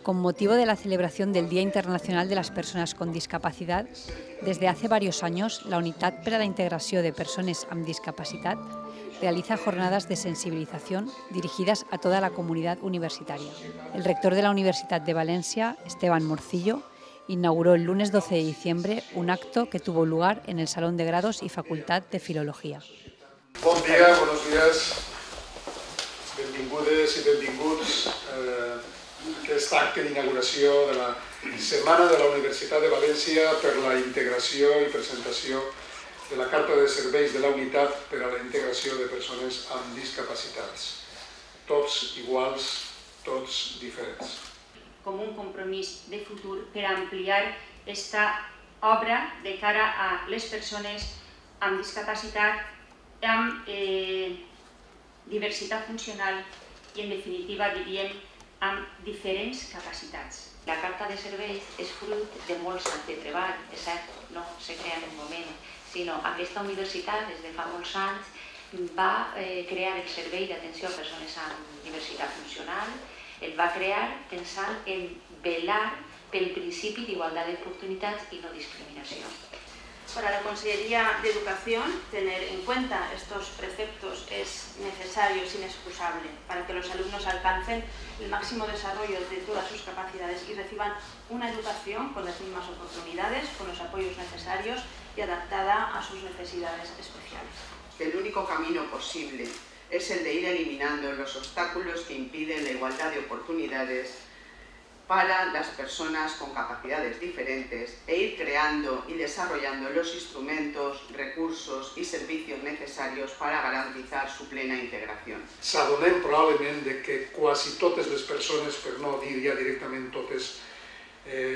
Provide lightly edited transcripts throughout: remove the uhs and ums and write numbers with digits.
Con motivo de la celebración del Día Internacional de las Persones con Discapacitat, des d'hace varios años, la Unitat per a la Integració de Persones amb Discapacitat realiza jornadas de sensibilización dirigidas a toda la comunidad universitaria. El rector de la Universitat de Valencia, Esteban Morcillo, inauguró el lunes 12 de diciembre un acto que tuvo lugar en el Salón de Grados y Facultad de Filología. Bon dia, buenos días. Benvingudes i benvinguts a aquest acte d'inauguració de la Setmana de la Universitat de València per la integració i presentació de la Carta de Serveis de la Unitat per a la Integració de Persones amb Discapacitats. Tots iguals, tots diferents. Com un compromís de futur per ampliar aquesta obra de cara a les persones amb discapacitat, amb diversitat funcional i, en definitiva, diríem, amb diferents capacitats. La Carta de Serveis és fruit de molts anys de treball, és cert, no se crea en un moment, sinó aquesta universitat des de fa molts anys va crear el Servei d'Atenció a Persones amb Diversitat Funcional, el va crear pensant en velar pel principi d'igualtat d'oportunitats i no discriminació. Para la Consellería de Educación, tener en cuenta estos preceptos es necesario, es inexcusable, para que los alumnos alcancen el máximo desarrollo de todas sus capacidades y reciban una educación con las mismas oportunidades, con los apoyos necesarios y adaptada a sus necesidades especiales. El único camino posible es el de ir eliminando los obstáculos que impiden la igualdad de oportunidades para las personas con capacidades diferentes e ir creando y desarrollando los instrumentos, recursos y servicios necessarios para garantizar su plena integració. S'adonem probablement de que quasi totes les persones, per no dir ja directament totes,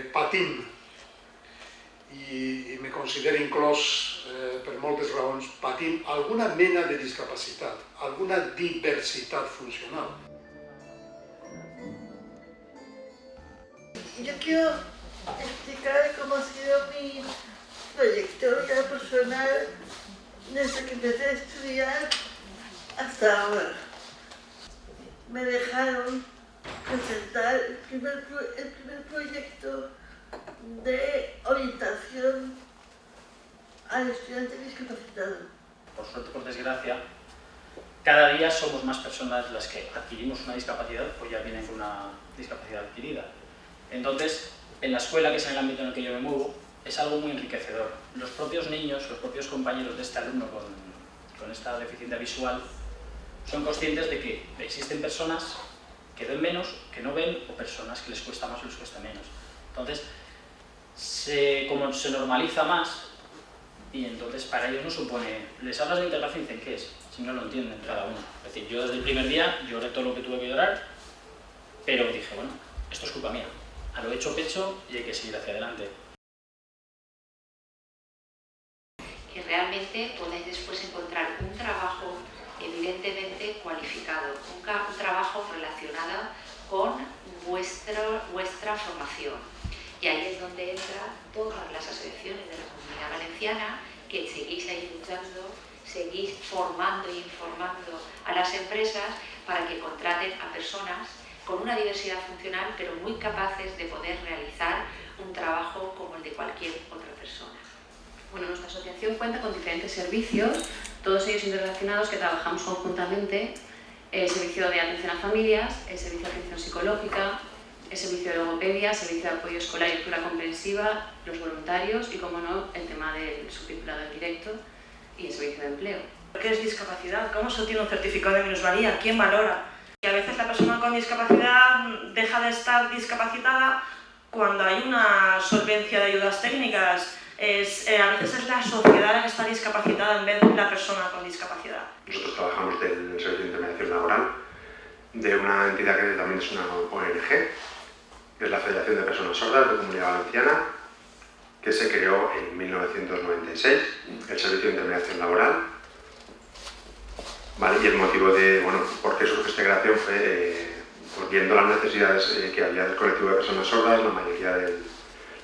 patim, i me considero inclòs per moltes raons, patim alguna mena de discapacitat, alguna diversitat funcional. Yo quiero explicar cómo ha sido mi trayectoria personal desde que empecé a estudiar hasta ahora. Me dejaron presentar el primer proyecto de orientación al estudiante discapacitado. Por suerte, por desgracia, cada día somos más personas las que adquirimos una discapacidad o ya vienen con una discapacidad adquirida. Entonces, en la escuela, que es el ámbito en el que yo me muevo, es algo muy enriquecedor. Los propios niños, los propios compañeros de este alumno con esta deficiencia visual son conscientes de que existen personas que ven menos, que no ven, o personas que les cuesta más o les cuesta menos. Entonces, como se normaliza más, y entonces para ellos no supone... Les hablas de integración y dicen, ¿qué es? Si no lo entienden cada uno. Es decir, yo desde el primer día lloré todo lo que tuve que llorar, pero dije, bueno, esto es culpa mía. A lo hecho pecho y hay que seguir hacia adelante. Que realmente podáis después encontrar un trabajo evidentemente cualificado, un trabajo relacionado con vuestra formación. Y ahí es donde entran todas las asociaciones de la Comunidad Valenciana, que seguís ahí luchando, seguís formando e informando a las empresas para que contraten a personas con una diversidad funcional, pero muy capaces de poder realizar un trabajo como el de cualquier otra persona. Bueno, nuestra asociación cuenta con diferentes servicios, todos ellos interrelacionados que trabajamos conjuntamente: el servicio de atención a familias, el servicio de atención psicológica, el servicio de logopedia, el servicio de apoyo escolar y lectura comprensiva, los voluntarios y, como no, el tema del subtitulado en directo y el servicio de empleo. ¿Qué es discapacidad? ¿Cómo se obtiene un certificado de minusvalía? ¿Quién valora? Y a veces la persona con discapacidad deja de estar discapacitada cuando hay una solvencia de ayudas técnicas. A veces es la sociedad la que está discapacitada en vez de la persona con discapacidad. Nosotros trabajamos del Servicio de Intermediación Laboral de una entidad que también es una ONG, que es la Federación de Personas Sordas de Comunidad Valenciana, que se creó en 1996, el Servicio de Intermediación Laboral. Vale, y el motivo de, por qué surge esta creación fue pues viendo las necesidades que había del colectivo de personas sordas, la mayoría de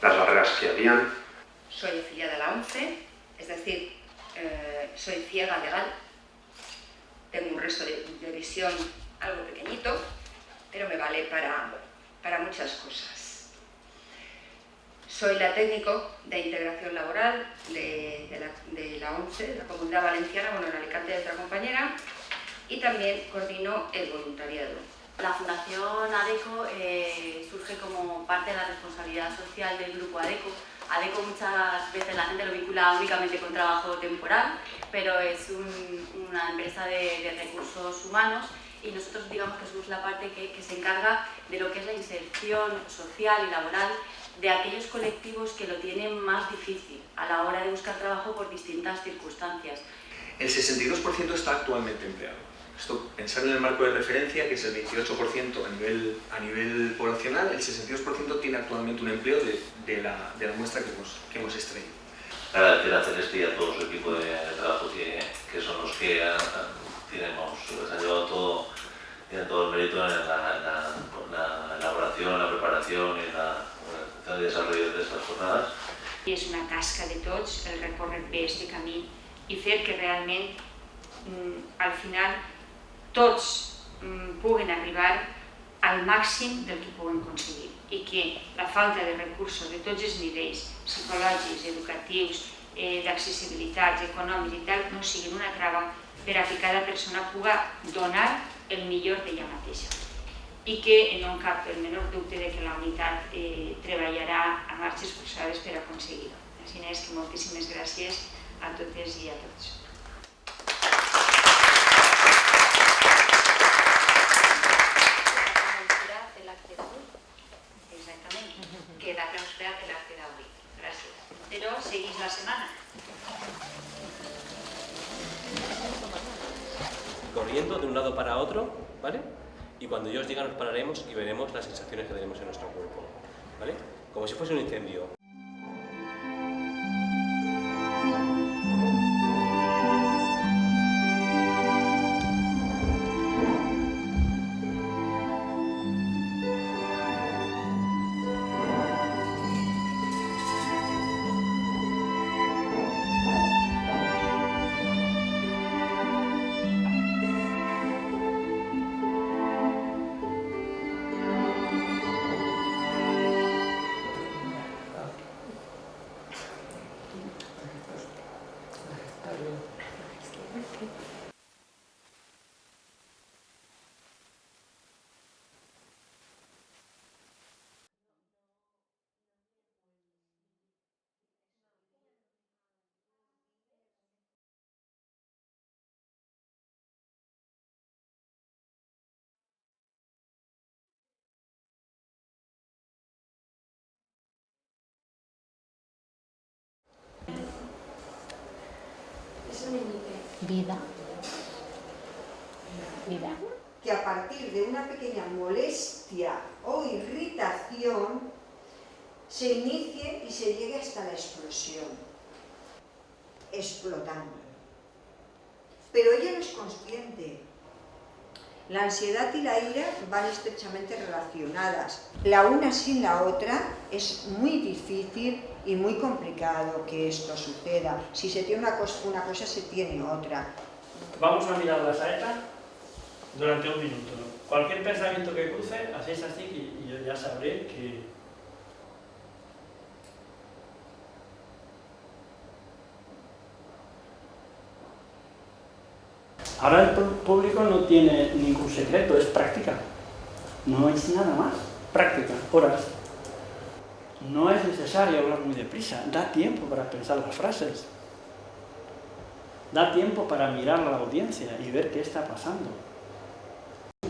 las barreras que habían. Soy afiliada a la ONCE, es decir, soy ciega legal, tengo un resto de visión algo pequeñito, pero me vale para para muchas cosas. Soy la técnico de integración laboral de la ONCE, la Comunidad Valenciana, bueno, en Alicante de otra compañera, y también coordino el voluntariado. La Fundación ADECO surge como parte de la responsabilidad social del grupo ADECO. ADECO muchas veces la gente lo vincula únicamente con trabajo temporal, pero es una empresa de recursos humanos y nosotros digamos que somos la parte que se encarga de lo que es la inserción social y laboral de aquellos colectivos que lo tienen más difícil a la hora de buscar trabajo por distintas circunstancias. El 62% está actualmente empleado. Esto, pensar en el marco de referencia, que es el 28% a nivel poblacional, el 62% tiene actualmente un empleo de la muestra que hemos extraído. Agradecer a Celeste y a todo su equipo de trabajo que son los que han llevado todo el mérito en la elaboración, la preparación y el desarrollo de estas jornadas. I és una tasca de tots el recórrer bé aquest camí i fer que realment al final tots puguen arribar al màxim del que puguen aconseguir i que la falta de recursos de tots els nivells psicològics, educatius, d'accessibilitats, econòmics i tal, no siguin una trava per a que cada persona pugui donar el millor d'ella mateixa i que no em cap el menor dubte de que la unitat treballarà a marxes forçades per aconseguir-ho. Així és que moltíssimes gràcies a totes i a tots. Que la clausura de la queda hoy. Gracias. Pero seguís la semana. Corriendo de un lado para otro, ¿vale? Y cuando yo os diga nos pararemos y veremos las sensaciones que tenemos en nuestro cuerpo, ¿vale? Como si fuese un incendio. Vida. Vida. Que a partir de una pequeña molestia o irritación se inicie y se llegue hasta la explosión, explotando. Pero ella no es consciente. La ansiedad y la ira van estrechamente relacionadas. La una sin la otra es muy difícil y muy complicado que esto suceda. Si se tiene una cosa se tiene otra. Vamos a mirar la saeta durante un minuto. Cualquier pensamiento que cruce, hacéis así y yo ya sabré que... Ahora el público no tiene ningún secreto, es práctica. No es nada más. Práctica, horas. No es necesario hablar muy deprisa, da tiempo para pensar las frases. Da tiempo para mirar a la audiencia y ver qué está pasando.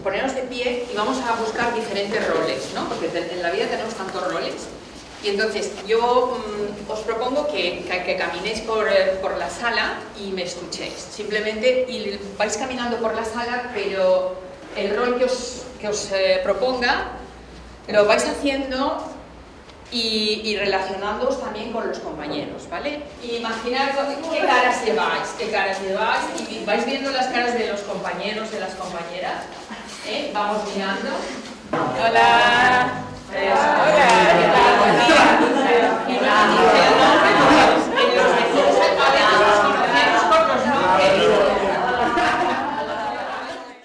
Ponernos de pie y vamos a buscar diferentes roles, ¿no? Porque en la vida tenemos tantos roles. Y entonces yo os propongo que caminéis por la sala y me escuchéis. Simplemente vais caminando por la sala, pero el rol que os proponga lo vais haciendo y relacionándoos también con los compañeros, ¿vale? Imaginad qué caras lleváis, y vais viendo las caras de los compañeros, de las compañeras. Vamos mirando. Hola. Hola. ¿Qué tal? Buen día.